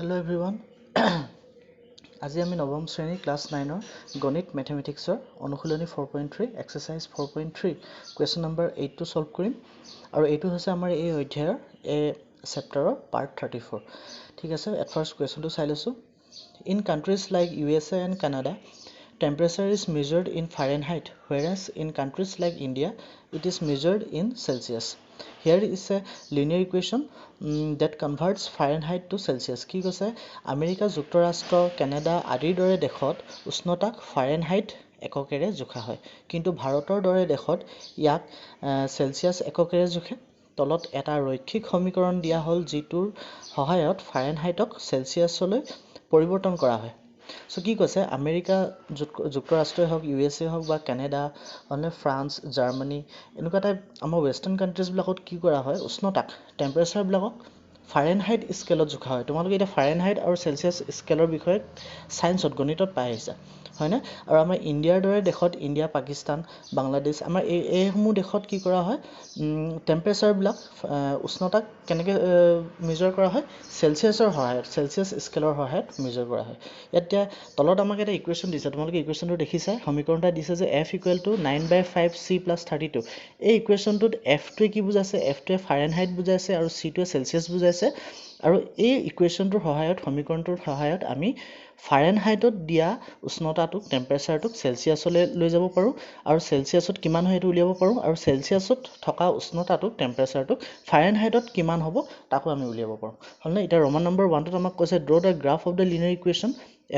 Hello everyone. আজি আমি নৱম শ্ৰেণী ক্লাছ 9ৰ গণিত মেথমেটিক্সৰ অনুশীলনী 4.3 এক্সাৰসাইজ 4.3 কুৱেশ্যন নম্বৰ 8 টো সলভ কৰিম আৰু এইটো হৈছে আমাৰ এই অধ্যায়ৰ চেপ্টাৰৰ পাৰ্ট 34 ঠিক আছে এট ফাৰ্ষ্ট কুৱেশ্যনটো চাই লৈছো in countries like USA and Canada temperature is measured in Fahrenheit whereas in countries like India it is measured in Celsius. Here is a linear equation that converts Fahrenheit to Celsius. কি কৈছে America যুক্তৰাষ্ট্ৰ Canada আদিৰ দৰে দেশত উষ্ণতাক Fahrenheit এককেৰে জোখা হয় কিন্তু ভাৰতৰ দৰে দেশত ইয়াক সেলসিয়াছ এককেৰে জোখে তলত এটা ৰৈখিক সমীকৰণ দিয়া হ'ল যিটোৰ সহায়ত ফাৰেনহাইটক সেলসিয়াছলৈ পৰিৱৰ্তন কৰা হয় সো কি কৈছে আমেৰিকা যুক্তৰাষ্ট্ৰই হওক USA হওক বা কানাডা অন্য ফ্ৰান্স জাৰ্মানী এনেকুৱা টাইপ আমাৰ ওয়েস্টাৰ্ণ কান্ট্ৰিজ বিলাকত কি কৰা হয় উষ্ণতাক টেম্পাৰেচাৰ বিলাকক ফাৰেনহাইট স্কেলত জোখা হয় তোমালোকে এটা ফাৰেনহাইট আৰু সেলসিয়াছ স্কেলৰ বিষয়ে সায়েন্সত গণিতত পাই আহিছা হয়নে আৰু আমাৰ ইণ্ডিয়াৰ দৰে দেশত ইণ্ডিয়া পাকিস্তান বাংলাদেশ আমাৰ এইসমূহ দেশত কি কৰা হয় টেম্পাৰেচাৰ বিলাক উষ্ণতাক কেনেকৈ মেজাৰ কৰা হয় সেলসিয়াছৰ সহায়ত সেলসিয়াছ স্কেলৰ সহায়ত মেজাৰ কৰা হয় এতিয়া তলত আমাক এটা ইকুৱেশ্যন দিছে তোমালোকে ইকুৱেশ্যনটো দেখিছা সমীকৰণটা দিছে যে f = 9/5 c + 32 এই ইকুৱেশ্যনটোত f টোৱে কি বুজাইছে f টোৱে ফাৰেনহাইট বুজাইছে আৰু c টোৱে সেলসিয়াছ বুজাইছে আৰু এই ইকুৱেশ্যনটোৰ সহায়ত সমীকৰণটোৰ সহায়ত আমি ফাৰেনহাইটত দিয়া উষ্ণতাটোক টেম্পাৰেচাৰটোক সেলসিয়াছলৈ লৈ যাব পাৰো আৰু সেলসিয়াছত কিমান হয় এটো উলিয়াব পাৰো আৰু সেলসিয়াছত থকা উষ্ণতাটোক টেম্পাৰেচাৰটোক ফাৰেনহাইটত কিমান হ'ব তাকো আমি উলিয়াব পাৰো হলনে এটা ৰোমান নম্বৰ 1 ত আমাক কৈছে draw the graph of the linear equation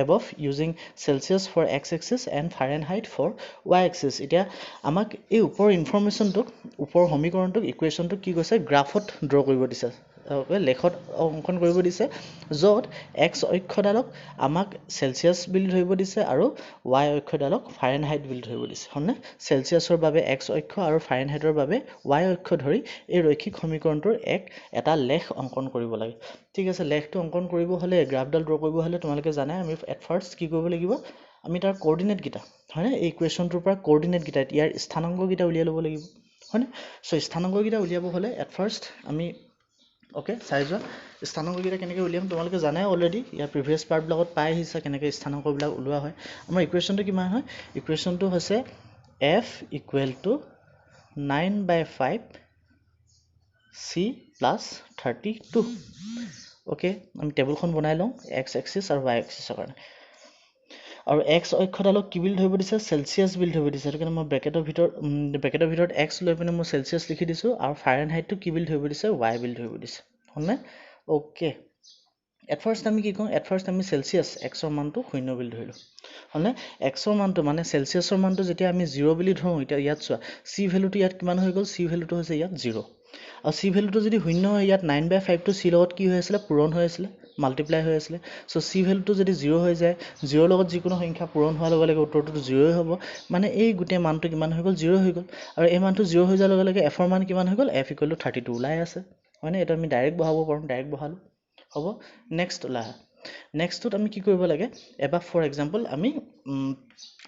above using Celsius for x-axis and Fahrenheit for y-axis এতিয়া আমাক এই ওপৰ ইনফৰমেশনটোক ওপৰ সমীকৰণটোক ইকুৱেশ্যনটোক কি কৈছে গ্ৰাফত ড্ৰ কৰিব দিছে লেখত অংকন কৰিব দিছে যত x অক্ষডালক আমাক সেলসিয়াছ বুলি ধৰিব দিছে আৰু y অক্ষডালক ফাৰেনহাইট বুলি ধৰিব দিছে হয়নে সেলসিয়াছৰ বাবে x অক্ষ আৰু ফাৰেনহাইটৰ বাবে y অক্ষ ধৰি এই ৰৈখিক সমীকৰণটোৰ এটা লেখ অংকন কৰিব লাগে ঠিক আছে লেখটো অংকন কৰিব হলে গ্ৰাফডাল ড্ৰ কৰিব হলে তোমালোকে জানে আমি এট ফাৰ্স্ট কি কৰিব লাগিব আমি তাৰ কোঅৰ্ডিনেট গিটা হয়নে এই ইকুৱেশ্যনটোৰ পৰা কোঅৰ্ডিনেট গিটা ইয়াৰ স্থানাংক গিটা উলিয়াই ল'ব লাগিব হয়নে সো স্থানাংক গিটা উলিয়াব হলে এট ফাৰ্স্ট আমি ওকে চাই যোৱা স্থানাংক গিটা কেনেকৈ উলিয়াম তোমালোকে জানে অলৰেডি ইয়াৰ প্ৰিভিয়াস পাৰ্ট বিলাকত পাই আহিছা কেনেকৈ স্থানাংক বিলাক উলোৱা হয় আমাৰ ইকুৱেশ্যনটো কিমান হয় ইকুৱেশ্যনটো হৈছে f = 9/5 c + 32 ওকে আমি টেবুলখন বনাই লওঁ x এক্সিস আৰু y এক্সিসৰ কাৰণে আৰু x অক্ষডালক কি বুলি ধৰিব দিছে সেলসিয়াছ বুলি ধৰিব দিছে সেইটো কাৰণে মই ব্ৰেকেটৰ ভিতৰত x লৈ পিনে মই সেলসিয়াছ লিখি দিছো আৰু ফাৰেনহাইটটো কি বুলি ধৰিব দিছে y বুলি ধৰিব দিছে হলনে ওকে এট ফাৰ্স্ট আমি কি কওঁ এট ফাৰ্স্ট আমি সেলসিয়াছ x ৰ মানটো 0 বুলি ধৰিলো হলনে x ৰ মানটো মানে সেলসিয়াছৰ মানটো যেতিয়া আমি 0 বুলি ধৰো এটা ইয়াত চোৱা c ভ্যালুটো ইয়াত কিমান হৈ গল c ভ্যালুটো হৈছে ইয়াত 0 আৰু c ভ্যালুটো যদি 0 হয় ইয়াত 9/5 টো c লগত কি হৈ আছিল পূৰণ হৈ আছিল মাল্টিপ্লাই হৈ আছিল সো c ভ্যালুটো যদি 0 হৈ যায় 0 লগত যিকোনো সংখ্যা পূৰণ হোৱাৰ লগে লগে উত্তৰটো 0 হ'ব মানে এই গুটে মানটো কিমান হৈ গল 0 হৈ গল আৰু এই মানটো 0 হৈ যোৱাৰ লগে লগে f ৰ মান কিমান হৈ গল f = 32 ওলাই আছে মানে এটা আমি ডাইৰেক্ট বহাব পাৰো ডাইৰেক্ট বহালো হ'ব নেক্সট ওলা নেক্সটত আমি কি কৰিব লাগে এবা ফৰ এক্সাম্পল আমি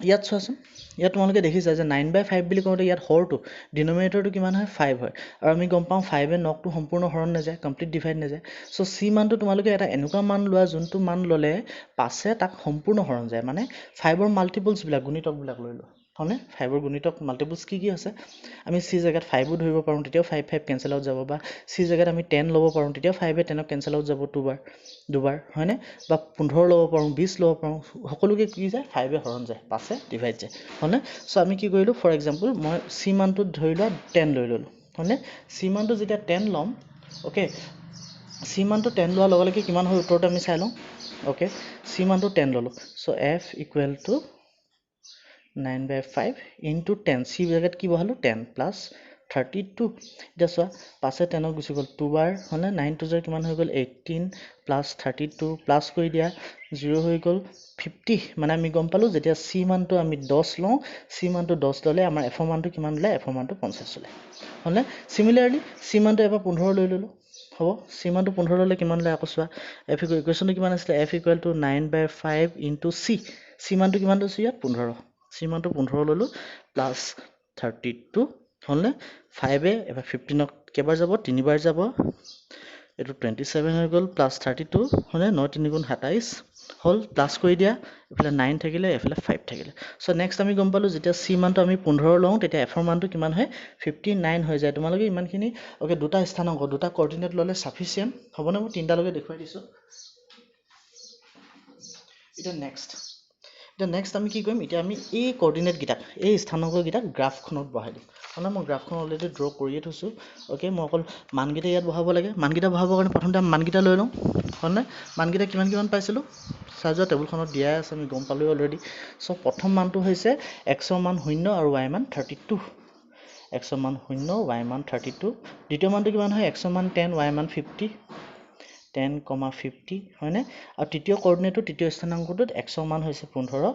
ইয়াত চোৱাচোন ইয়াত তোমালোকে দেখিছা যে 9/5 বুলি কওঁতে ইয়াত হৰটো ডিনোমিনেটৰটো কিমান হয় 5 হয় আৰু আমি গম পাওঁ 5 এ নকটো সম্পূৰ্ণ হৰণ নাযায় কমপ্লিট ডিভাইড নাযায় সো c মানটো তোমালোকে এটা এনেকুৱা মান লোৱা যোনটো মান ললে পাছে তাক সম্পূৰ্ণ হৰণ যায় মানে 5 ৰ মাল্টিপলছ বিলাক গুণিতক বিলাক লৈ লোৱা হয়নে 5 ৰ গুণিতক মাল্টিপলছ কি আছে আমি c জায়গাত 5 ও ধৰিব পাৰো তেতিয়াও 5 কেনসেল আউট যাব বা c জায়গাত আমি 10 ল'ব পাৰো তেতিয়াও 5 এ 10 ক কেনসেল আউট যাব দুবাৰ হয়নে বা 15 ল'ব পাৰো 20 ল'ব পাৰো সকলোকে কি যায় 5 এ হৰণ যায় পাছে ডিভাইড যায় হয়নে সো আমি কি কৰিলো ফৰ এক্সাম্পল মই c মানটো ধৰি লোৱা 10 লৈ ললো হয়নে c মানটো যেতিয়া 10 লম ওকে c মানটো 10 লোৱাৰ লগে লগে কিমান হয় উত্তৰটো আমি চাই লওঁ ওকে c মানটো 10 ললো সো f = 9/5 into 10 c জায়গাত কি বহালো 10 plus 32 এটা চোৱা পাছে 10 গুছি গল 2 বাৰ হলে 9 2 কিমান হৈ গল 18 plus 32 প্লাস কৰি দিয়া 0 হৈ গল 50 মানে আমি গম পালো যেতিয়া c মানটো আমি 10 লওঁ c মানটো 10 ললে আমাৰ f মানটো কিমান ললে f মানটো 50 ললে হলে সিমিলাৰলি c মানটো এবাৰ 15 লৈ ললো হ'ব c মানটো 15 ললে কিমান লয় আকৌ চোৱা f ইকুৱেশ্যনটো কিমান আছিল f = 9/5 into c c মানটো কিমান লৈছো ইয়াত 15 c মানটো 15 ললো প্লাস 32 হলনে 5 এ এবাৰ 15 ক কেবাৰ যাব তিনিবাৰ যাব এইটো 27 হৈ গ'ল প্লাছ 32 হয়নে 9 3 গুণ 27 হ'ল প্লাছ কৰি দিয়া এফালে 9 থাকিলে এফালে 5 থাকিলে সো নেক্সট আমি গম পালো যেতিয়া c মানটো আমি 15 লওঁ তেতিয়া f ৰ মানটো কিমান হয় 59 হৈ যায় তোমালোকে ইমানখিনি ওকে দুটা স্থানাংক দুটা কোঅৰ্ডিনেট ললে সাফিসিয়েন্ট হ'বনে মই তিনটা লগে দেখুৱাই দিছো এটা নেক্সট আমি কি কৰিম এতিয়া আমি এই কোঅৰ্ডিনেট গিটা এই স্থানাংক গিটা গ্ৰাফখনত বহাই দিম মানে মই গ্ৰাফখন অলৰেডি ড্ৰ কৰিয়ে থৈছো ওকে মই অকল মানগিটা ইয়াত বহাব লাগে মানগিটা বহাবৰ কাৰণে প্ৰথমতে আমি মানগিটা লৈ লওঁ হয়নে মানগিটা কিমান পাইছিলো সাজা টেবুলখনত দিয়া আছে আমি গম পালো অলৰেডি সো প্ৰথম মানটো হৈছে x ৰ মান 0 আৰু y মান 32 x ৰ মান 0 y মান 32 দ্বিতীয় মানটো কিমান হয় x ৰ মান 10 y মান 50 10,50 হয়নে আৰু তৃতীয় কোঅৰ্ডিনেটটো তৃতীয় স্থানাংকটোত x ৰ মান হৈছে 15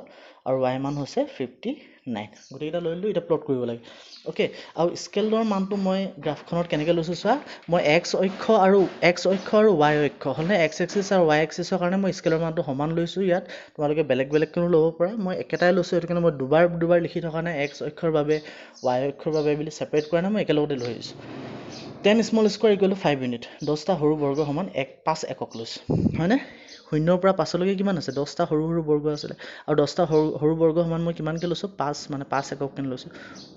আৰু y মান হৈছে 59 গটেইটা লৈ ললো এটা প্লট কৰিব লাগে ওকে আৰু স্কেলৰ মানটো মই গ্ৰাফখনত কেনেকৈ লৈছো চোৱা মই x অক্ষ আৰু y অক্ষ হলনে x এক্সিস আৰু y এক্সিসৰ কাৰণে মই স্কেলৰ মানটো সমান লৈছো ইয়াত তোমালোকে বেলেগ কোনো ল'ব পাৰা মই একেটাই লৈছো এটো কাৰণে মই দুবাৰ লিখি থকা নাই x অক্ষৰ বাবে y অক্ষৰ বাবে বুলি সেপাৰেট কৰা নাই মই একেলগতে লৈ আহিছো 10 small square equal to 5 unit 10 টা সৰু বৰ্গ সমান 5 একক লৈছো হয়নে 0 পৰা 5 লৈকে কিমান আছে 10 টা সৰু বৰ্গ আছে আৰু 10 টা সৰু বৰ্গ সমান মই কিমান কে লৈছো 5 মানে 5 একক কেন লৈছো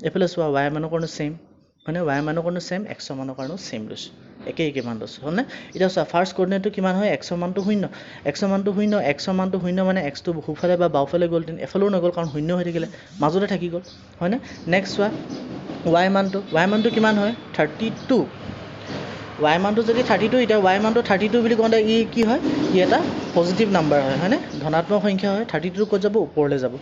এফালে চোৱা y মানৰ কাৰণে সেম মানে y মানৰ কাৰণে সেম x মানৰ কাৰণে সেম লৈছো একে মান লৈছো হয়নে এটা চোৱা ফাৰ্স্ট কোঅৰ্ডিনেটটো কিমান হয় x মানটো 0 x মানটো 0 মানে x টো খুফালে বা বাওফালে গ'ল তেন এফালেও নগল কাৰণ 0 হৈ থাকিলে মাজতে থাকি গ'ল হয়নে নেক্সট চোৱা y মানটো কিমান হয় 32 y মানটো যদি 32 এটা y মানটো 32 বুলি কোনটা ই কি হয় ই এটা পজিটিভ নাম্বাৰ হয় হয়নে ধনাত্মক সংখ্যা হয় 32 কত যাব ওপৰলে যাব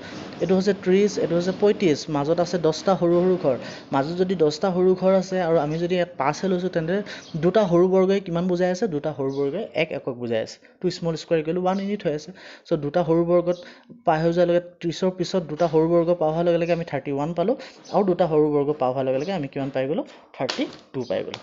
এটো হৈছে 30 এটো হৈছে 35 মাজত আছে 10 টা সৰু ঘৰ মাজত যদি 10 টা সৰু ঘৰ আছে আৰু আমি যদি ইয়াত 5 লৈছো তেন্তে দুটা সৰু বৰ্গই কিমান বুজাই আছে দুটা সৰু বৰ্গই এক একক বুজাই আছে two small square equal 1 unit হৈ আছে সো দুটা সৰু বৰ্গত পাই হৈ যোৱাৰ লগে 30 ৰ পিছত দুটা সৰু বৰ্গ পাই হোৱাৰ লগে আমি 31 পালো আৰু দুটা সৰু বৰ্গ পাই হোৱাৰ লগে আমি কিমান পাই গলো 32 পাই গলো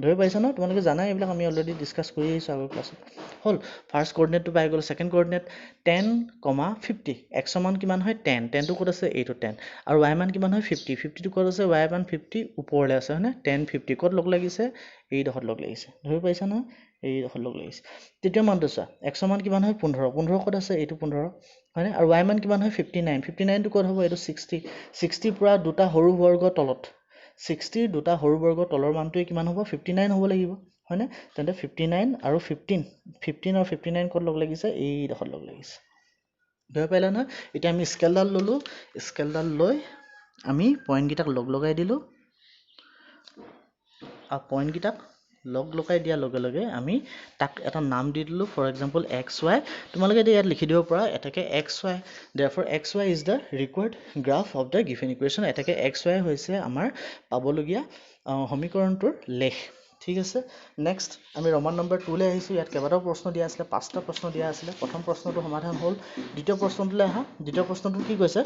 ধৰি পাইছা ন তোমালোকে জানাই এইবিলাক আমি অলৰেডি ডিসকাস কৰি আহিছো আগৰ ক্লাছত হল ফাৰ্স্ট কোঅৰ্ডিনেটটো পাই গলো সেকেন্ড কোঅৰ্ডিনেট 10,50 x ৰ মান কিমান হয় 10 টো ক'ত আছে এইটো 10 আৰু y মান কিমান হয় 50 টো ক'ত আছে y মান 50 ওপৰলে আছে হয়নে 1050 ক'ত লগ লাগিছে এই দখত লগ লাগিছে ধৰি পাইছা ন এই দখত লগ লাগিছে তৃতীয় মানটো চোৱা x ৰ মান কিমান হয় 15 ক'ত আছে এইটো 15 হয়নে আৰু y মান কিমান হয় 59 টো ক'ত হ'ব এইটো 60 পৰা দুটা সৰু বৰ্গ তলত 60 দুটা সৰু বৰ্গ তলৰ মানটোই কিমান হ'ব 59 হ'ব লাগিব হয়নে তেন্তে 59 আৰু 15 আৰু 59 ক'ত লগ লাগিছে এই দখত লগ লাগিছে ধৰি পাইলা না এতিয়া আমি স্কেলডাল ললো স্কেলডাল লৈ আমি পইণ্ট গিটাক লগাই দিলো আৰু পইণ্ট গিটাক লগাই দিয়া লগে আমি তাক এটা নাম দি দিলো ফৰ এক্সাম্পল xy তোমালোকে ইয়াত লিখি দিব পৰা এটাকে xy therefore xy is the required graph of the given equation এটাকে xy হৈছে আমাৰ পাবলগীয়া সমীকৰণটোৰ লেখ ঠিক আছে নেক্সট আমি ৰমান নম্বৰ 2 লে আহিছো ইয়াত কেইবাটাও প্ৰশ্ন দিয়া আছিল পাঁচটা প্ৰশ্ন দিয়া আছিল প্ৰথম প্ৰশ্নটো সমাধান হ'ল দ্বিতীয় প্ৰশ্নটোলৈ আহা দ্বিতীয় প্ৰশ্নটো কি কৈছে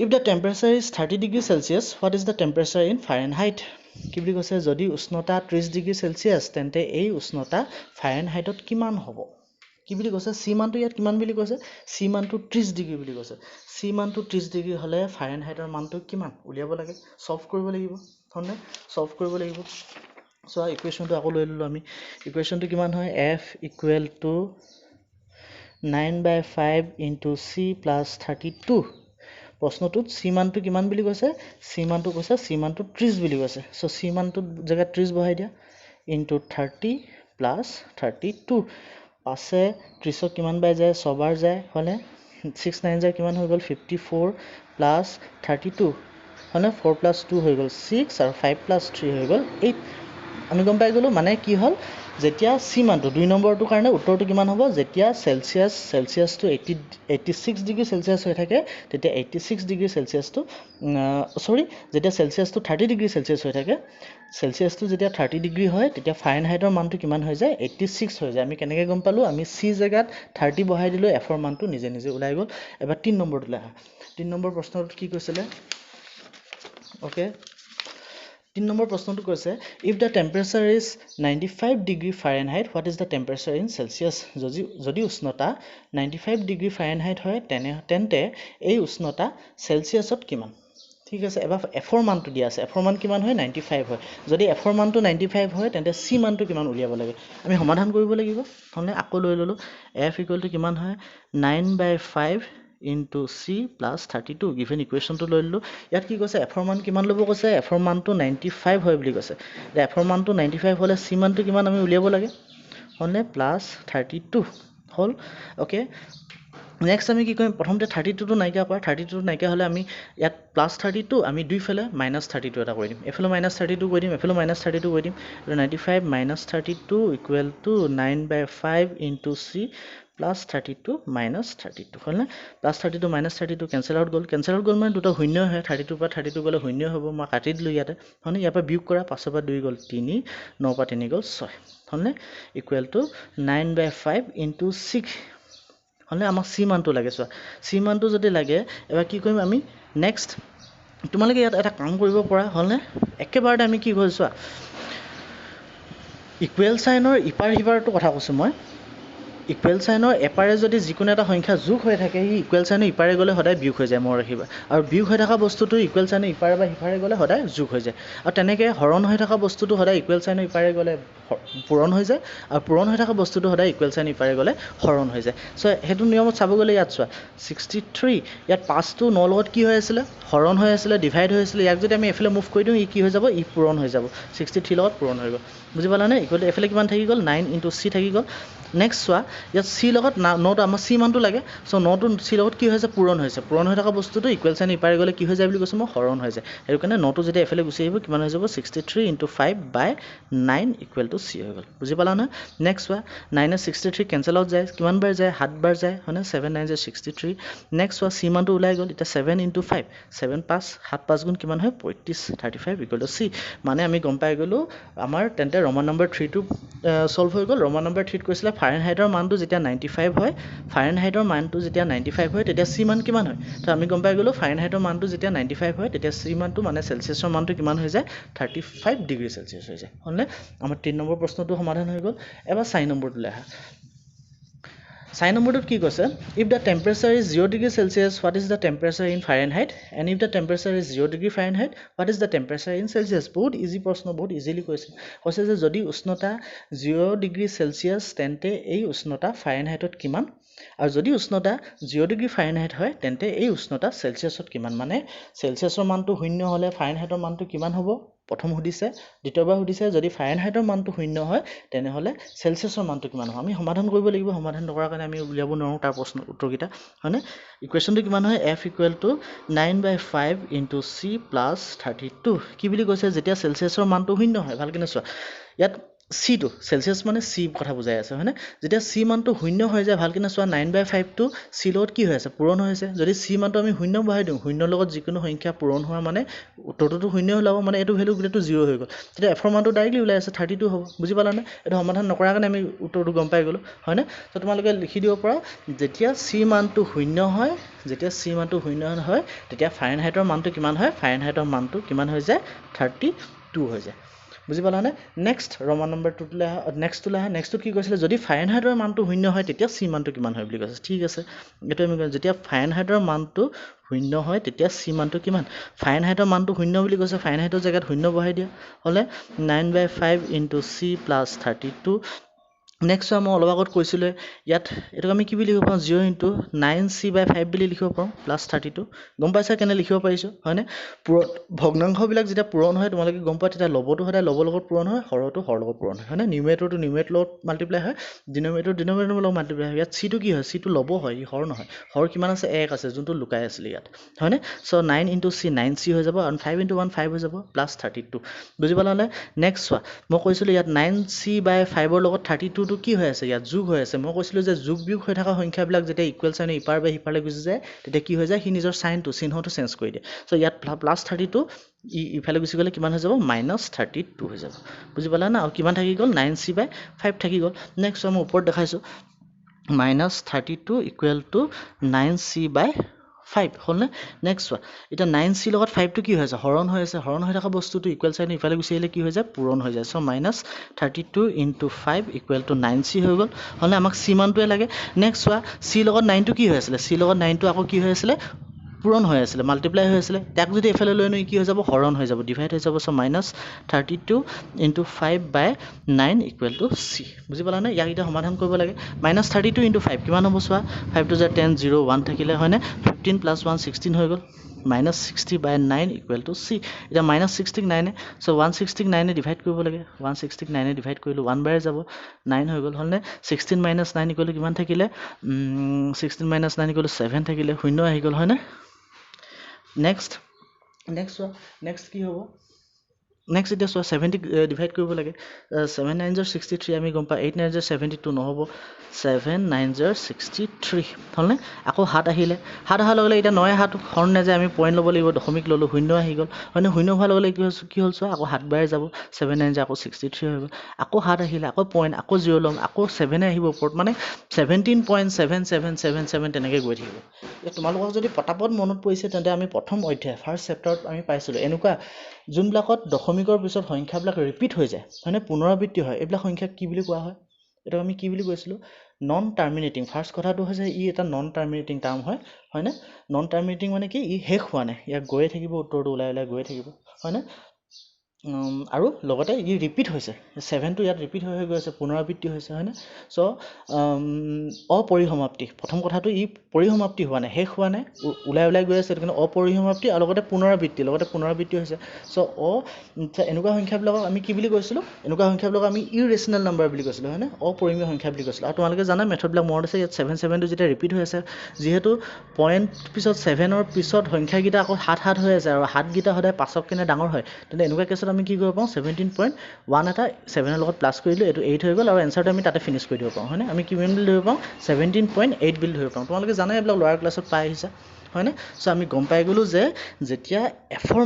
if the temperature is 30 degrees celsius what is the temperature in fahrenheit কি বুলি কৈছে যদি উষ্ণতা 30 ডিগ্ৰী সেলসিয়াস তেন্তে এই উষ্ণতা ফাৰেনহাইটত কিমান হ'ব কি বুলি কৈছে সি মানটো ইয়াত কিমান বুলি কৈছে সি মানটো 30 ডিগ্ৰী বুলি কৈছে সি মানটো 30 ডিগ্ৰী হলে ফাৰেনহাইটৰ মানটো কিমান উলিয়াব লাগে সলভ কৰিব লাগিব হয়নে সলভ কৰিব লাগিব সো ইকুৱেশনটো আকৌ লৈ ললো আমি ইকুৱেশনটো কিমান হয় f equal to 9/5 into c plus 32 প্ৰশ্নটোত c মানটো কিমান বুলি কৈছে c মানটো কৈছে c মানটো 30 বুলি কৈছে সো c মানটো জায়গা 30 বহাই দিয়া into 30 plus 32 পাছে 30 কিমান বাই যায় সবাৰ যায় হলে 6 9 যায় কিমান হৈ গল 54 plus 32 হলে 4 plus 2 হৈ গল 6 আৰু 5 plus 3 হৈ গল 8 আমি গম পাই গলো মানে কি হল যেতিয়া c মানটো 2 নম্বৰটো কাৰণে উত্তৰটো কিমান হ'ব যেতিয়া সেলসিয়াস টু 86 ডিগ্ৰী সেলসিয়াস হৈ থাকে তেতিয়া 86 ডিগ্ৰী সেলসিয়াস টু যেতিয়া সেলসিয়াস টু 30 ডিগ্ৰী সেলসিয়াস হৈ থাকে সেলসিয়াস টু যেতিয়া 30 ডিগ্ৰী হয় তেতিয়া ফাৰেনহাইটৰ মানটো কিমান হৈ যায় 86 হৈ যায় আমি কেনেকৈ গম পালো আমি c জায়গাত 30 বহাই দিলো f ৰ মানটো নিজে ওলাই গল এবাৰ 3 নম্বৰটোলৈ আহা 3 নম্বৰ প্ৰশ্নটো কি কৈছিলে ওকে 3 নম্বৰ প্ৰশ্নটো কৈছে if the temperature is 95 degree Fahrenheit what is the temperature in Celsius যদি উষ্ণতা 95 degree Fahrenheit হয় তেন্তে এই উষ্ণতা সেলসিয়াসত কিমান ঠিক আছে এবাৰ এফৰ মানটো দিয়া আছে এফৰ মান কিমান হয় 95 হয় যদি এফৰ মানটো 95 হয় তেন্তে সি মানটো কিমান উলিয়াব লাগে আমি সমাধান কৰিব লাগিব হলে আকৌ লৈ ললো f = কিমান হয় 9/5 into c plus 32 given equation to লৈ ললো ইয়াত কি কৈছে f ৰ মান কিমান ল'ব কৈছে f ৰ মানটো 95 হয় বুলি কৈছে f ৰ মানটো 95 হলে c মানটো কিমান আমি উলিয়াব লাগে হলে plus 32 হল ওকে নেক্সট আমি কি কৰিম প্ৰথমতে 32 টো নাইকা কৰা 32 টো নাইকা হলে আমি ইয়াত প্লাস 32 আমি দুই ফেলে মাইনাস 32 এটা কৰি দিম এফালে মাইনাস 32 কৰি দিম এফালে মাইনাস 32 কৰি দিম 95 minus 32 equal to 9/5 into c plus 32 minus 32 হল না plus 32 minus 32 cancel out গল মানে দুটা শূন্য হয় 32 পৰা 32 গলে শূন্য হ'ব মই কাটি দিলো ইয়াতে হল ইয়াৰ পৰা বিয়োগ কৰা 5 পৰা 2 গল 3 9 পৰা 3 গল 6 হল না equal to 9/5 into 6 হলে আমাক c মানটো লাগে সো c মানটো যদি লাগে এবাৰ কি কৰিম আমি নেক্সট তোমালোকে ইয়াত এটা কাম কৰিব পৰা হলনে একেবাৰতে আমি কি কৰিছো ইকুৱেল সাইনৰ ইপাৰ হিপাৰটো কথা কৈছো মই ইকুৱেল সাইনৰ এপাৰে যদি যিকোনো এটা সংখ্যা যোগ হৈ থাকে ই ইকুৱেল সাইনৰ ইপাৰে গলে সদায় বিয়োগ হৈ যায় মই ৰাখিবা আৰু বিয়োগ হৈ থকা বস্তুটো ইকুৱেল সাইনৰ ইপাৰে বা হিপাৰে গলে সদায় যোগ হৈ যায় আৰু তেনেকৈ হৰণ হৈ থকা বস্তুটো সদায় ইকুৱেল সাইনৰ ইপাৰে গলে পূৰণ হৈ যায় আৰু পূৰণ হৈ থকা বস্তুটো সদায় ইকুৱেল সাইনৰ ইপাৰে গলে হৰণ হৈ যায় সো হেতু নিয়মত চাব গলে ইয়াত চোৱা 63 ইয়াত 5 টো 9 লগত কি হৈ আছিল হৰণ হৈ আছিল ডিভাইড হৈ আছিল ইয়াক যদি আমি এফালে মুভ কৰি দিও ই কি হৈ যাব ই পূৰণ হৈ যাব 63 লগত পূৰণ হৈ গল বুজি পালানে ইকুৱেল এফালে কিমান থাকি গল 9 into c থাকি গল নেক্সট চোৱা ইয়াত c লগত 9 টো আমাৰ c মানটো লাগে সো 9 টো c লগত কি হৈছে পূৰণ হৈ থকা বস্তুটো ইকুৱেল সাইন ইপাৰে গলে কি হৈ যায় বুলি কৈছো মই হৰণ হৈ যায় এৰ কাৰণে 9 টো যদি এফালে গুছি আহিব কিমান হৈ যাব 63 into 5/9 equal to c হৈ গল বুজি পালা না নেক্সট চোৱা 9 এ 63 কেনসেল আউট যায় কিমান বাৰ যায় 7 বাৰ যায় হনে 7 9 63 নেক্সট চোৱা c মানটো ওলাই গল এটা 7 into 5 7 5 7 5 গুণ কিমান হয় 35 equal to c মানে আমি গম পাই গলো আমাৰ তেন্তে ৰমান নম্বৰ 3 টো সলভ হৈ গল ৰমান নম্বৰ 3 ত কৈছিলে ফাৰেনহাইটৰ মানটো যেতিয়া 95 হয় ফাৰেনহাইটৰ মানটো যেতিয়া 95 হয় তেতিয়া c মান কিমান হয় তো আমি গম পাই গলো ফাৰেনহাইটৰ মানটো যেতিয়া 95 হয় তেতিয়া c মানটো মানে সেলসিয়াছৰ মানটো কিমান হৈ যায় 35 ডিগ্ৰী সেলসিয়াছ হৈ যায় হলনে আমাৰ 3 নম্বৰ প্ৰশ্নটো সমাধান হৈ গল এবাৰ 4 নম্বৰটো লেখা 4 নম্বৰটোত কি কৈছে if the temperature is 0 degree celsius what is the temperature in fahrenheit and if the temperature is 0 degree fahrenheit what is the temperature in celsius বহুত ইজি প্ৰশ্ন বহুত ইজিলি কৈছে যে যদি উষ্ণতা 0 ডিগ্ৰী সেলসিয়াস তেন্তে এই উষ্ণতা ফাৰেনহাইটত কিমান আৰু যদি উষ্ণতা 0 ডিগ্ৰী ফাৰেনহাইট হয় তেন্তে এই উষ্ণতা সেলসিয়াছত কিমান মানে সেলসিয়াছৰ মানটো শূন্য হলে ফাৰেনহাইটৰ মানটো কিমান হ'ব প্ৰথম সুধিছে দ্বিতীয়বাৰ সুধিছে যদি ফাৰেনহাইটৰ মানটো শূন্য হয় তেনে হলে সেলসিয়াছৰ মানটো কিমান হ'ব আমি সমাধান কৰিব লাগিব সমাধান কৰাৰ কাৰণে আমি উলিয়াব নোৱাৰো তাৰ প্ৰশ্ন উত্তৰকিটা হয়নে ইকুৱেশনটো কিমান হয় f = 9/5 into c plus 32 কি বুলি কৈছে যেতিয়া সেলসিয়াছৰ মানটো শূন্য হয় ভালকৈ চোৱা ইয়াত c টো সেলসিয়াছ মানে c কথা বুজাই আছে হয়নে যেতিয়া c মানটো শূন্য হৈ যায় ভালকৈ চোৱা 9/5 টো c লগত কি হৈ আছে পূৰণ হৈ আছে যদি c মানটো আমি শূন্য বহাই দিওঁ শূন্য লগত যিকোনো সংখ্যা পূৰণ হোৱা মানে উত্তৰটো শূন্য ওলাব মানে এটো ভ্যালু গুটেটো 0 হৈ গল তেতিয়া f ৰ মানটো ডাইৰেক্টলি ওলাই আছে 32 হ'ব বুজি পালানে এটো সমাধান নকৰাৰ কাৰণে আমি উত্তৰটো গম পাই গলো হয়নে তো তোমালোকে লিখি দিব পৰা যেতিয়া c মানটো শূন্য হয় তেতিয়া ফাৰেনহাইটৰ মানটো কিমান হয় ফাৰেনহাইটৰ মানটো কিমান হৈ যায় 32 হৈ যায় বুজি পালানে নেক্সট ৰমান নম্বৰ 2 লে নেক্সট কি কৈছিলে যদি ফাৰেনহাইটৰ মানটো শূন্য হয় তেতিয়া c মানটো কিমান হয় বুলি কৈছে ঠিক আছে এটো আমি যেতিয়া ফাৰেনহাইটৰ মানটো শূন্য হয় তেতিয়া c মানটো কিমান ফাৰেনহাইটৰ মানটো শূন্য বুলি কৈছে ফাৰেনহাইটৰ জায়গাত শূন্য বহাই দিয়া হলে 9/5 into c plus 32 নেক্সট আমি অলপ আগত কৈছিলে ইয়াত এটো আমি কি বুলি লিখিব পাৰো 0 into 9c/5 বুলি লিখিব পাৰো plus 32 গম পাইছা কেনে লিখিব পাৰিছো হয়নে ভগ্নাংশ বিলাক যেতিয়া পূৰণ হয় তোমালোকে গম পাই তেতিয়া লবটো সদায় লবৰ লগত পূৰণ হয় হৰটো হৰ লগত পূৰণ হয় হয়নে নিউমেৰেটৰটো নিউমেৰেটৰ লগত মাল্টিপ্লাই হয় ডিনোমিনেটৰ লগত মাল্টিপ্লাই হয় ইয়াত c টো কি হয় c টো লব হয় ই হৰ নহয় হৰ কিমান আছে 1 আছে যোনটো লুকাই আছিল ইয়াত হয়নে সো 9 into c 9c হৈ যাব আৰু 5 into 1 5 হৈ যাব plus 32 বুজি পালানে নেক্সট চোৱা মই কৈছিলো ইয়াত 9c/5 ৰ লগত 32 টো কি হৈ আছে ইয়াত যোগ হৈ আছে মই কৈছিলো যে যোগ বিয়োগ হৈ থকা সংখ্যাবিলাক যেতিয়া ইকুৱেল সাইন ইপাৰ বা হিপাৰলে গুচি যায় তেতিয়া কি হৈ যায় হি নিজৰ চিহ্নটো চেঞ্জ কৰি দিয়ে সো ইয়াত প্লাস 32 ইফালে গুচি গলে কিমান হৈ যাব -32 হৈ যাব বুজি পালা না আৰু কিমান থাকি গল 9c/5 থাকি গল নেক্সট আমি ওপৰত দেখাইছো -32 = 9c/5 হলনে নেক্সট চোৱা এটা 9c লগত 5 টো কি হৈ আছে হৰণ হৈ আছে হৰণ হৈ থকা বস্তুটো ইকুৱেল সাইন ইফালে গুচি আহিলে কি হৈ যায় পূৰণ হৈ যায় সো -32 into 5 = 9c হৈ গল হলনে আমাক c মানটোৱে লাগে নেক্সট চোৱা c লগত 9 টো কি হৈ আছিল c লগত 9 টো আকৌ কি হৈ আছিল পূৰণ হৈ আছিলে মাল্টিপ্লাই হৈ আছিলে তাক যদি এফালে লৈ আনো কি হৈ যাব হৰণ হৈ যাব ডিভাইড হৈ যাব চ' -32 * 5/9 = c বুজি পালানে ইয়াক এতিয়া সমাধান কৰিব লাগে -32 * 5 কিমান হ'ব চোৱা 5 * 10 0 1 থাকিলে হয়নে 15 + 1 16 হৈ গ'ল -60/9 = c এতিয়া -60 9 চ' 160 9 ডিভাইড কৰিব লাগে 160 9 ডিভাইড কৰিলো 1 বাৰে যাব 9 হৈ গ'ল হলনে 16 - 9 = কিমান থাকিলে 16 - 9 = 7 থাকিলে 0 আহি গ'ল হয়নে নেক্সট কি হ'ব নেক্সট এতিয়া চোৱা 70 ডিভাইড কৰিব লাগে 7 9 * 63 আমি গম পা 8 9 * 72 নহ'ব 7 9 * 63 হলনে আকৌ 7 আহিলে 7 অহাৰ লগে লগে এতিয়া 9 7 হৰণ নাযায় আমি পইণ্ট ল'ব লাগিব দশমিক ল'লো 0 আহি গ'ল হয়নে 0 হোৱাৰ লগে লগে কি হ'ল চোৱা আকৌ 7 বাৰে যাব 7 9 * আকৌ 63 হৈ গ'ল আকৌ 7 আহিলে আকৌ পইণ্ট আকৌ 0 ল'ম আকৌ 7 আহিব ওপৰত মানে 17.7777 তেনেকৈ গৈ থাকিব এতিয়া তোমালোকক যদি পটাপট মনত পৰিছে তেন্তে আমি প্ৰথম অধ্যায় ফাৰ্ষ্ট চেপ্টাৰত আমি পাইছিলোঁ এনেকুৱা যোনবিলাকত দশমিকৰ পিছত সংখ্যাবিলাক ৰিপিট হৈ যায় হয়নে পুনৰাবৃত্তি হয় এইবিলাক সংখ্যা কি বুলি কোৱা হয় এটা আমি কি বুলি কৈছিলোঁ নন টাৰ্মিনেটিং ফাৰ্ষ্ট কথাটো হৈছে ই এটা নন টাৰ্মিনেটিং টাৰ্ম হয়নে নন টাৰ্মিনেটিং মানে কি ই শেষ হোৱা নাই ইয়াক গৈয়ে থাকিব উত্তৰটো ওলাই গৈ থাকিব হয়নে আৰু লগতে ই ৰিপিট হৈছে 7টো ইয়াত ৰিপিট হৈ গৈ আছে পুনৰাবৃত্তি হৈছে হয়নে চ' অপৰিসমাপ্তি প্ৰথম কথাটো ই পৰিসমাপ্তি হোৱা নাই শেষ হোৱা নাই ওলাই গৈ আছে সেইটো কাৰণে অপৰিসমাপ্তি আৰু লগতে পুনৰাবৃত্তি হৈছে চ' এনেকুৱা সংখ্যাবিলাকক আমি কি বুলি কৈছিলোঁ এনেকুৱা সংখ্যাবিলাকক আমি ইৰেচনেল নাম্বাৰ বুলি কৈছিলোঁ হয়নে অপৰিমেয় সংখ্যা বুলি কৈছিলোঁ আৰু তোমালোকে জানা মেথডবিলাক মনত আছে ইয়াত 7 টো যেতিয়া ৰিপিট হৈ আছে যিহেতু পইণ্ট পিছত 7ৰ পিছত সংখ্যাকেইটা আকৌ 7 7 হৈ আছে আৰু 7 কেইটা সদায় 5ক কেনে ডাঙৰ হয় তেন্তে এনেকুৱা কেছত আমি কি কৰিব পাওঁ 17.1 এটা 7ৰ লগত প্লাছ কৰিলোঁ এইটো 8 হৈ গ'ল আৰু এনচাৰটো আমি তাতে ফিনিছ কৰি দিব পাৰোঁ হয়নে আমি কিমান বুলি ধৰিব পাওঁ 17.8 বুলি ধৰিব পাৰোঁ তোমালোকে জানাই এইবিলাক লোৱাৰ ক্লাছত পাই আহিছা হয়নে চ' আমি গম পাই গ'লোঁ যে যেতিয়া এফৰ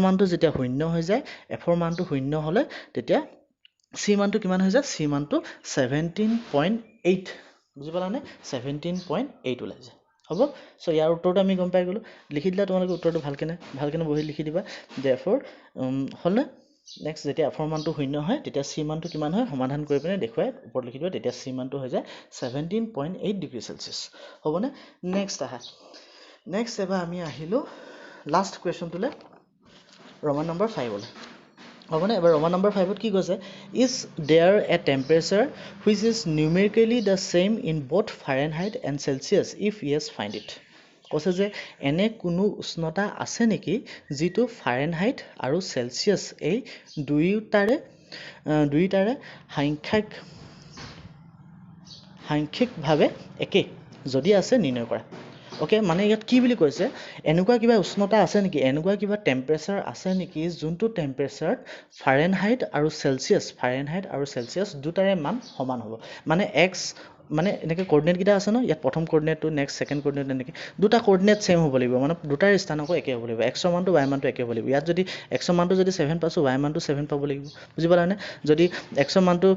মানটো যেতিয়া শূন্য হৈ যায় এফৰ মানটো শূন্য হ'লে তেতিয়া চি মানটো কিমান হৈ যায় চি মানটো 17.8 বুজি পালানে 17.8 ওলাই যায় হ'ব চ' ইয়াৰ উত্তৰটো আমি গম পাই গ'লোঁ লিখি দিলা তোমালোকে উত্তৰটো ভালকেনে বহি লিখি দিবা therefore হ'লনে নেক্সট যেতিয়া এফৰ মানটো শূন্য হয় তেতিয়া চি মানটো কিমান হয় সমাধান কৰি পিনে দেখুৱাই ওপৰত লিখি দিবা তেতিয়া চি মানটো হৈ যায় 17.8 ডিগ্ৰী চেলচিয়াছ হ'বনে নেক্সট এবাৰ আমি আহিলোঁ লাষ্ট কুৱেশ্যনটোলৈ Roman number 5 ওলাই হ'বনে এবাৰ Roman number 5ত কি কৈছে is there a temperature which is numerically the same in both Fahrenheit and Celsius if yes find it কৈছে যে এনে কোনো উষ্ণতা আছে নেকি যিটো ফাৰেনহাইট আৰু চেলচিয়াছ এই দুয়োটাৰে সাংখ্যিকভাৱে একে যদি আছে নিৰ্ণয় কৰা ওকে মানে ইয়াত কি বুলি কৈছে এনেকুৱা কিবা উষ্ণতা আছে নেকি এনেকুৱা কিবা টেম্পাৰেচাৰ আছে নেকি যোনটো টেম্পাৰেচাৰত ফাৰেনহাইট আৰু চেলচিয়াছ দুটাৰে মান সমান হ'ব মানে x মানে এনেকৈ কোঅৰ্ডিনেট কেইটা আছে ন ইয়াত প্ৰথম কোঅৰ্ডিনেটটো নেক্সট সেকেন্ড কোঅৰ্ডিনেট এনেকৈ দুটা কোঅৰ্ডিনেট সেম হ'ব লাগিব মানে দুটাৰ স্থানাংক একে হ'ব লাগিব x মানটো y মানটো একে হ'ব লাগিব ইয়াত যদি x মানটো যদি 7 পাইছো y মানটো 7 পাব লাগিব বুজি পালানে যদি x মানটো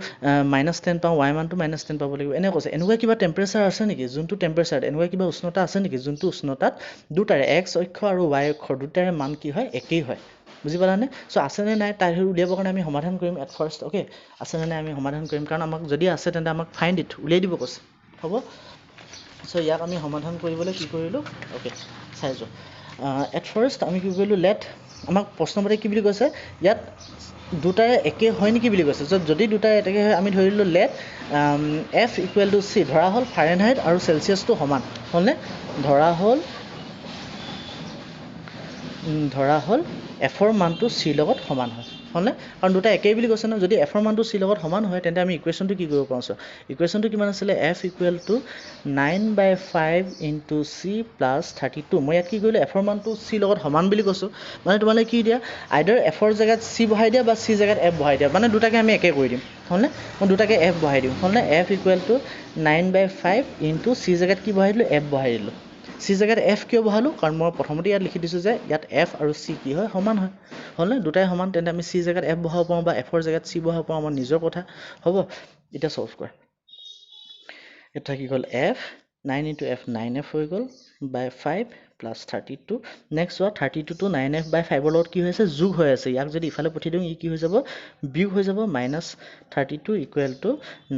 -10 পাওঁ y মানটো -10 পাব লাগিব এনে কৈছে এনেকুৱা কিবা টেম্পাৰেচাৰ আছে নেকি যোনটো টেম্পাৰেচাৰ এনেকুৱা কিবা উষ্ণতা আছে নেকি যোনটো উষ্ণতাত দুটাৰে x অক্ষ আৰু y অক্ষ দুটাৰে মান কি হয় একেই হয় বুজি পালানে চ' আছে নে নাই তাৰ উলিয়াবৰ কাৰণে আমি সমাধান কৰিম এট ফাৰ্ষ্ট ওকে আছে নে নাই আমি সমাধান কৰিম কাৰণ আমাক যদি আছে তেন্তে আমাক ফাইণ্ড ইট উলিয়াই দিব কৈছে হ'ব চ' ইয়াক আমি সমাধান কৰিবলৈ কি কৰিলোঁ ওকে চাই যোৱা এট ফাৰ্ষ্ট আমি কি কৰিলোঁ আমাক প্ৰশ্নমতে কি বুলি কৈছে ইয়াত দুটাৰে একে হয় নেকি বুলি কৈছে যদি দুটাৰে একে হয় আমি ধৰিলোঁ F = C ধৰা হ'ল ফাৰেনহাইট আৰু চেলচিয়াছটো সমান হ'লনে ধৰা হ'ল এফৰ মানটো চিৰ লগত সমান হয় হ'লনে কাৰণ দুটা একেই বুলি কৈছে ন যদি এফৰ মানটো চিৰ লগত সমান হয় তেন্তে আমি ইকুৱেশ্যনটো কি কৰিব পাৰোঁ ইকুৱেশ্যনটো কিমান আছিলে F = 9/5 * C + 32 মই ইয়াত কি কৰিলোঁ এফৰ মানটো চিৰ লগত সমান বুলি কৈছোঁ মানে তোমালোকে কি দিয়া আইদাৰ এফৰ জেগাত C বহাই দিয়া বা C জেগাত F বহাই দিয়া মানে দুটাকে আমি একে কৰি দিম হ'লনে মই দুটাকে F বহাই দিওঁ হ'লনে F = 9/5 * C জেগাত কি বহাই দিলোঁ F বহাই দিলোঁ C জেগাত F কিয় বহালোঁ কাৰণ মই প্ৰথমতে ইয়াত লিখি দিছোঁ যে ইয়াত F আৰু C কি হয় সমান হয় হ'লনে দুটাই সমান তেন্তে আমি C জেগাত F বহাব পাৰোঁ বা Fৰ জেগাত C বহাব পাৰোঁ আমাৰ নিজৰ কথা হ'ব এতিয়া সলভ কৰা এটা কি হ'ল F 9 * F 9F হৈ গ'ল / 5 প্লাছ 32 নেক্সট চোৱা 32 টো 9f বাই 5 লগত কি হৈ আছে যোগ হৈ আছে ইয়াক যদি ইফালে পঠিয়াই দিওঁ ই কি হৈ যাব বিয়োগ হৈ যাব মাইনাছ 32 ইকুৱেল টু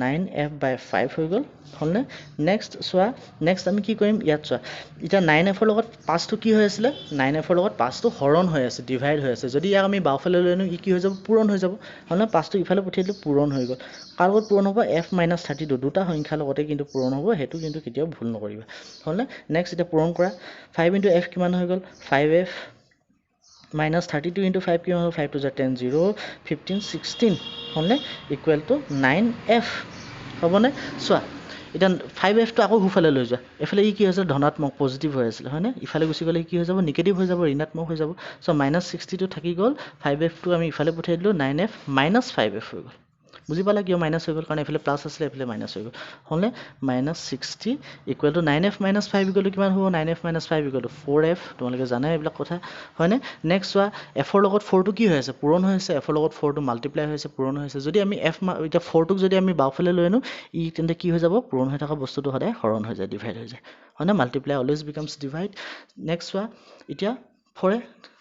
9f বাই 5 হৈ গ'ল হ'লনে নেক্সট চোৱা নেক্সট আমি কি কৰিম ইয়াত চোৱা এতিয়া 9f ৰ লগত 5 টো কি হৈ আছিলে 9f ৰ লগত 5 টো হৰণ হৈ আছে ডিভাইড হৈ আছে যদি ইয়াক আমি বাওফালে লৈ আনো ই কি হৈ যাব পূৰণ হৈ যাব হ'লনে 5 টো ইফালে পঠিয়াই দিলে পূৰণ হৈ গ'ল কাৰ লগত পূৰণ হ'ব f - 32 দুটা সংখ্যাৰ লগতে কিন্তু পূৰণ হ'ব হেতু কিন্তু কেতিয়াও ভুল নকৰিবা হ'লনে নেক্সট এটা পূৰণ কৰা 5 * f কিমান হৈ গ'ল 5f - 32 * 5 কিমান হ'ব 5 * 10 0 15 16 হ'লনে ইকুৱেল টু 9f হ'বনে চোৱা এতিয়া 5f টো আকৌ হুফালে লৈ যোৱা এফালে ই কি হৈছে ধনাত্মক পজিটিভ হৈ আছিল হয়নে ইফালে গুচি গ'লে কি হৈ যাব নিগেটিভ হৈ যাব ঋণাত্মক হৈ যাব সো -60 টো থাকি গ'ল 5f টো আমি ইফালে পঠিয়াই দিলো 9f - 5f হৈ গ'ল বুজি পালা কিয় মাইনাস হৈ গ'ল কাৰণ এফালে প্লাস আছিল এফালে মাইনাস হৈ গ'ল হ'লে -60 equal to 9f - 5 equal to কিমান হ'ব 9f - 5 ইকুৱেল টু 4f তোমালোকে জানাই এইবিলাক কথা হয়নে নেক্সট চোৱা f ৰ লগত 4 টো কি হৈ আছে পূৰণ হৈ আছে f ৰ লগত 4 টো মাল্টিপ্লাই হৈ আছে পূৰণ হৈ আছে যদি আমি f এতিয়া 4 টোক যদি আমি বাওফালে লৈ আনো ই তেন্তে কি হৈ যাব পূৰণ হৈ থকা বস্তুটো সদায় হৰণ হৈ যায় ডিভাইড হৈ যায় হয়নে multiply always becomes divide next চোৱা এতিয়া 4 এ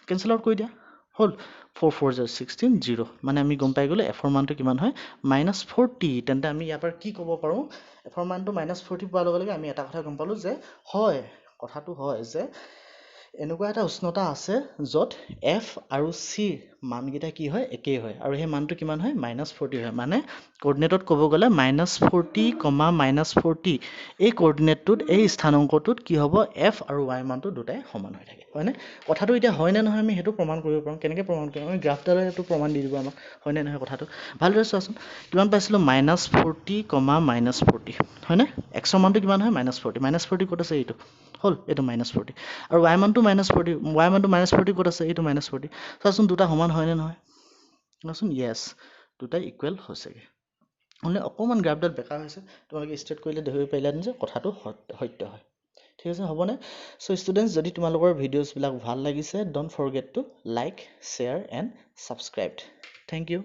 কেনসেল আউট কৰি দিয়া হল 4 4 0 16 0 মানে আমি গম পাই গ'লে f ৰ মানটো কিমান হয় -40 তেন্তে আমি ইয়াৰ পৰা কি ক'ব পাৰো f ৰ মানটো -40 পোৱাৰ লগে লগে আমি এটা কথা গম পালো যে হয় কথাটো হয় যে এনেকুৱা এটা উষ্ণতা আছে য'ত f আৰু c মানকেইটা কি হয় একেই হয় আৰু সেই মানটো কিমান হয় -40 হয় মানে কোঅৰ্ডিনেটত ক'ব গ'লে -40, -40 এই কোঅৰ্ডিনেটটোত এই স্থানাংকটোত কি হ'ব f আৰু y মানটো দুটাই সমান হৈ থাকে হয়নে কথাটো এতিয়া হয় নে নহয় আমি হেতু প্ৰমাণ কৰিব পাৰোঁ কেনেকৈ প্ৰমাণ কৰিম আমি গ্ৰাফডালে হেতু প্ৰমাণ দি দিব আমাক হয় নে নহয় কথাটো ভালদৰে চোৱাচোন কিমান পাইছিলো -40, -40 হয়নে x ৰ মানটো কিমান হয় -40 -40 ক'ত আছে এইটো হল এইটো -40 আৰু y মানটো -40 y মানটো -40 ক'ত আছে এইটো -40 চোৱাচোন দুটা সমান হয় নে নহয় চোৱাচোন ইয়েস দুটা ইকুৱেল হৈছেগে মানে অকমান গ্ৰাফডাল বেকা হৈছে তোমালোকে ষ্টেট কৰিলে দেখিব পাৰিলা যে কথাটো সত্য হয় ঠিক আছে হ'বনে সো ষ্টুডেন্টস যদি তোমালোকৰ ভিডিওছ বিলাক ভাল লাগিছে don't forget to like share and subscribe thank U